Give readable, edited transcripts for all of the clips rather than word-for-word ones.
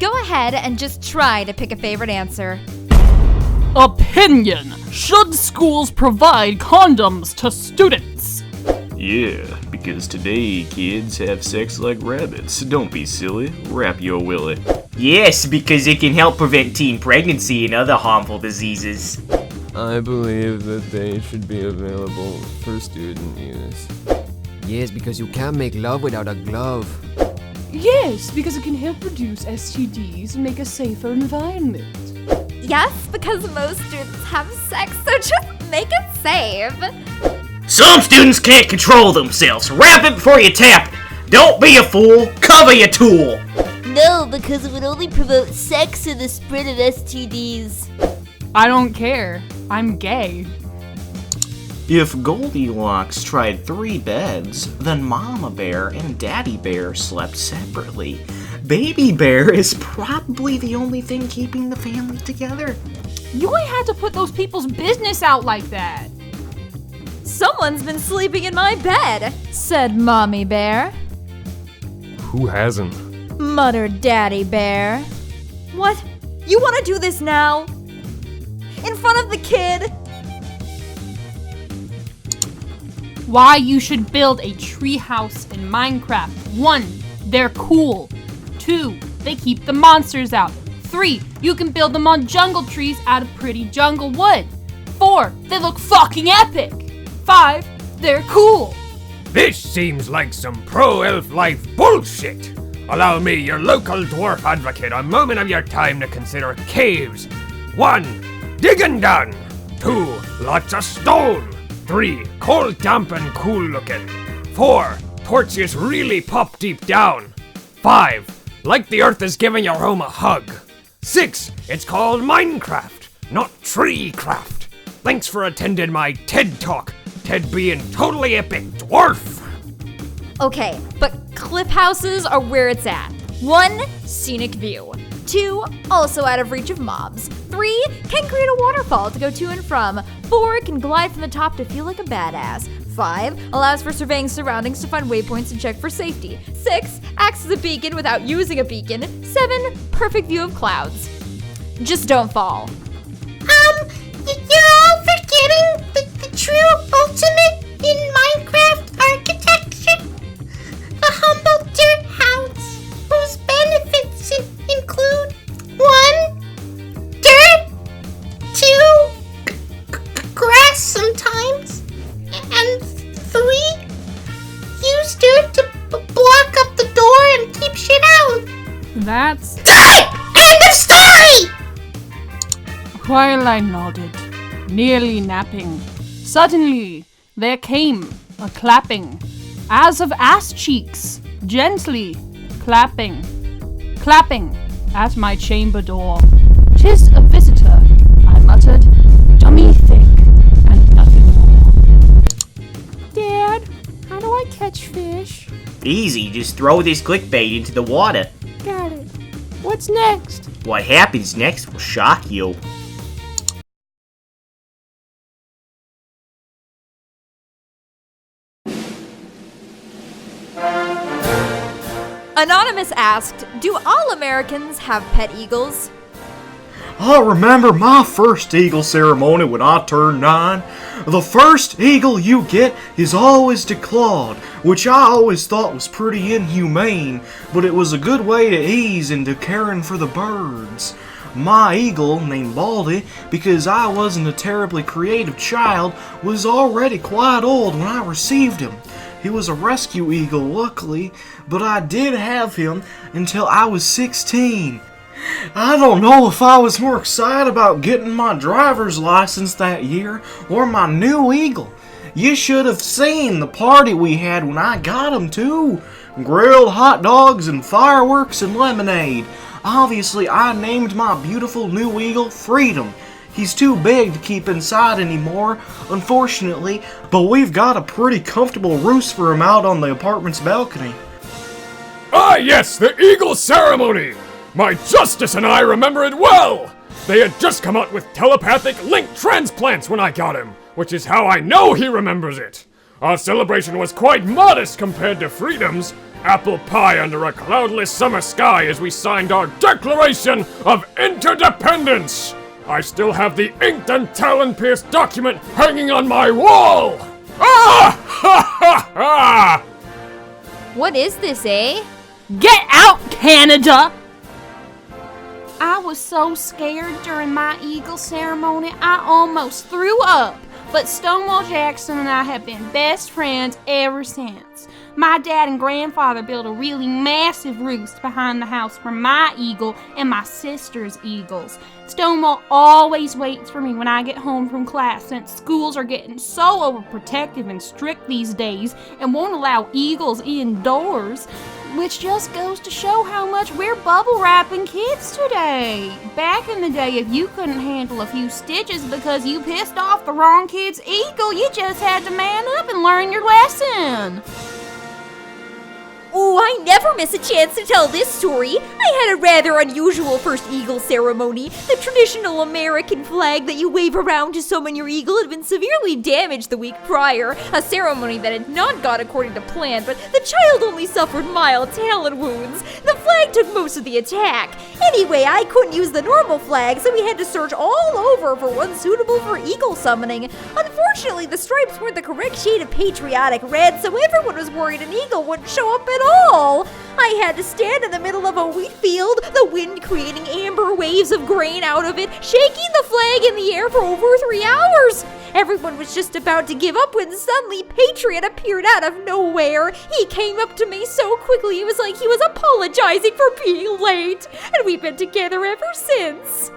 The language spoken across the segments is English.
Go ahead and just try to pick a favorite answer. Opinion. Should schools provide condoms to students? Yeah, because today kids have sex like rabbits. Don't be silly. Wrap your willy. Yes, because it can help prevent teen pregnancy and other harmful diseases. I believe that they should be available for student use. Yes, because you can't make love without a glove. Yes, because it can help reduce STDs and make a safer environment. Yes, because most students have sex, so just make it safe. Some students can't control themselves. Wrap it before you tap. Don't be a fool. Cover your tool. No, because it would only promote sex and the spread of STDs. I don't care. I'm gay. If Goldilocks tried 3 beds, then Mama Bear and Daddy Bear slept separately. Baby Bear is probably the only thing keeping the family together. You ain't had to put those people's business out like that. Someone's been sleeping in my bed, said Mommy Bear. Who hasn't? Muttered Daddy Bear. What? You want to do this now? In front of the kid? Why you should build a treehouse in Minecraft. 1, they're cool. 2, they keep the monsters out. 3, you can build them on jungle trees out of pretty jungle wood. 4, they look fucking epic. 5, they're cool. This seems like some pro-elf life bullshit. Allow me, your local dwarf advocate, a moment of your time to consider caves. 1, digging done. 2, lots of stone. 3, cold, damp, and cool looking. 4, torches really pop deep down. 5, like the earth is giving your home a hug. 6, it's called Minecraft, not Treecraft. Thanks for attending my TED Talk, TED being totally epic dwarf. Okay, but cliff houses are where it's at. 1, scenic view. 2, also out of reach of mobs. 3, can create a waterfall to go to and from. 4, can glide from the top to feel like a badass. 5, allows for surveying surroundings to find waypoints and check for safety. 6, acts as a beacon without using a beacon. 7, perfect view of clouds. Just don't fall. You're all forgetting the true ultimate in Minecraft architecture. A humble dirt house whose benefits include 1, dirt, 2, grass sometimes, and 3, use dirt to block up the door and keep shit out. That's... End of story! While I nodded, nearly napping, suddenly there came a clapping, as of ass cheeks, gently clapping at my chamber door. "'Tis a visitor," I muttered, "dummy thick and nothing more." Dad, how do I catch fish? Easy, just throw this clickbait into the water. Got it. What's next? What happens next will shock you. Anonymous asked, do all Americans have pet eagles? I remember my first eagle ceremony when I turned 9. The first eagle you get is always declawed, which I always thought was pretty inhumane, but it was a good way to ease into caring for the birds. My eagle, named Baldy, because I wasn't a terribly creative child, was already quite old when I received him. He was a rescue eagle, luckily, but I did have him until I was 16. I don't know if I was more excited about getting my driver's license that year or my new eagle. You should have seen the party we had when I got him, too. Grilled hot dogs and fireworks and lemonade. Obviously, I named my beautiful new eagle Freedom. He's too big to keep inside anymore, unfortunately, but we've got a pretty comfortable roost for him out on the apartment's balcony. Ah yes, the Eagle Ceremony! My Justice and I remember it well! They had just come out with telepathic link transplants when I got him, which is how I know he remembers it. Our celebration was quite modest compared to Freedom's. apple pie under a cloudless summer sky as we signed our Declaration of Interdependence. I still have the inked and talon-pierced document hanging on my wall! Ah! Ha ha ha! What is this, eh? Get out, Canada! I was so scared during my Eagle ceremony, I almost threw up. But Stonewall Jackson and I have been best friends ever since. My dad and grandfather built a really massive roost behind the house for my eagle and my sister's eagles. Stonewall always waits for me when I get home from class, since schools are getting so overprotective and strict these days and won't allow eagles indoors. Which just goes to show how much we're bubble wrapping kids today. Back in the day, if you couldn't handle a few stitches because you pissed off the wrong kid's eagle, you just had to man up and learn your lesson. Oh, I never miss a chance to tell this story. I had a rather unusual first eagle ceremony. The traditional American flag that you wave around to summon your eagle had been severely damaged the week prior, a ceremony that had not gone according to plan, but the child only suffered mild talon wounds. The flag took most of the attack. Anyway, I couldn't use the normal flag, so we had to search all over for one suitable for eagle summoning. Unfortunately, the stripes weren't the correct shade of patriotic red, so everyone was worried an eagle wouldn't show up at all. I had to stand in the middle of a wheat field, the wind creating amber waves of grain out of it, shaking the flag in the air for over 3 hours. Everyone was just about to give up when suddenly Patriot appeared out of nowhere. He came up to me so quickly it was like he was apologizing for being late, and we've been together ever since.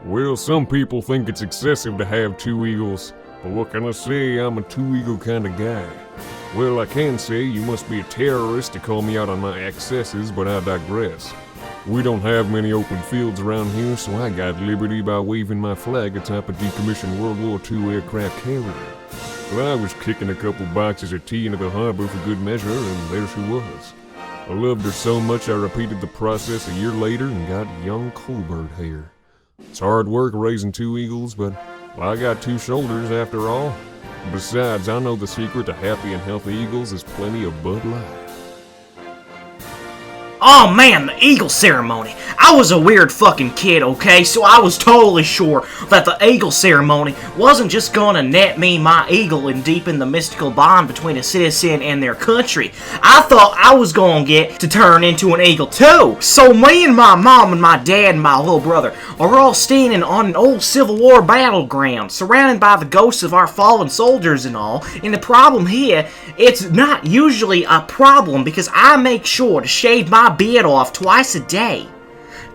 Well, some people think it's excessive to have 2 eagles, but what can I say? I'm a 2-eagle kind of guy. Well, I can say you must be a terrorist to call me out on my excesses, but I digress. We don't have many open fields around here, so I got liberty by waving my flag atop a decommissioned World War II aircraft carrier. Well, I was kicking a couple boxes of tea into the harbor for good measure, and there she was. I loved her so much I repeated the process a year later and got young Colbert hair. It's hard work raising 2 eagles, but I got 2 shoulders after all. Besides, I know the secret to happy and healthy eagles is plenty of Bud Light. Oh man, the eagle ceremony. I was a weird fucking kid, okay? So I was totally sure that the eagle ceremony wasn't just gonna net me my eagle and deepen the mystical bond between a citizen and their country. I thought I was gonna get to turn into an eagle too. So me and my mom and my dad and my little brother are all standing on an old Civil War battleground, surrounded by the ghosts of our fallen soldiers and all. And the problem here, it's not usually a problem because I make sure to shave my beard off twice a day.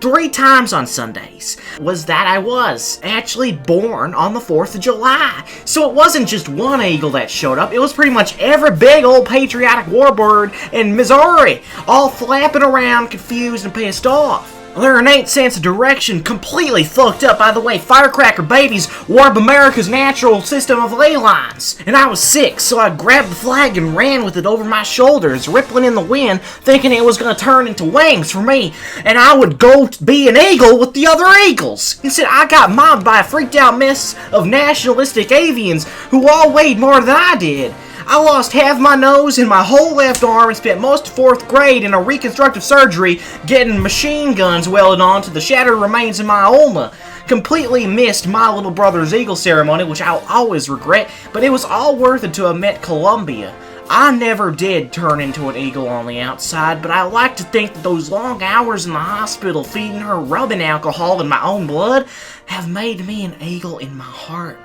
3 times on Sundays. Was that I was actually born on the 4th of July. So it wasn't just one eagle that showed up, it was pretty much every big old patriotic warbird in Missouri, all flapping around confused and pissed off. Their innate sense of direction completely fucked up by the way firecracker babies warp America's natural system of ley lines. And I was sick, so I grabbed the flag and ran with it over my shoulders, rippling in the wind, thinking it was going to turn into wings for me, and I would go be an eagle with the other eagles. Instead, I got mobbed by a freaked out mess of nationalistic avians who all weighed more than I did. I lost half my nose and my whole left arm and spent most of 4th grade in a reconstructive surgery getting machine guns welded onto the shattered remains of my ulna. Completely missed my little brother's eagle ceremony, which I'll always regret, but it was all worth it to have met Columbia. I never did turn into an eagle on the outside, but I like to think that those long hours in the hospital feeding her rubbing alcohol in my own blood have made me an eagle in my heart.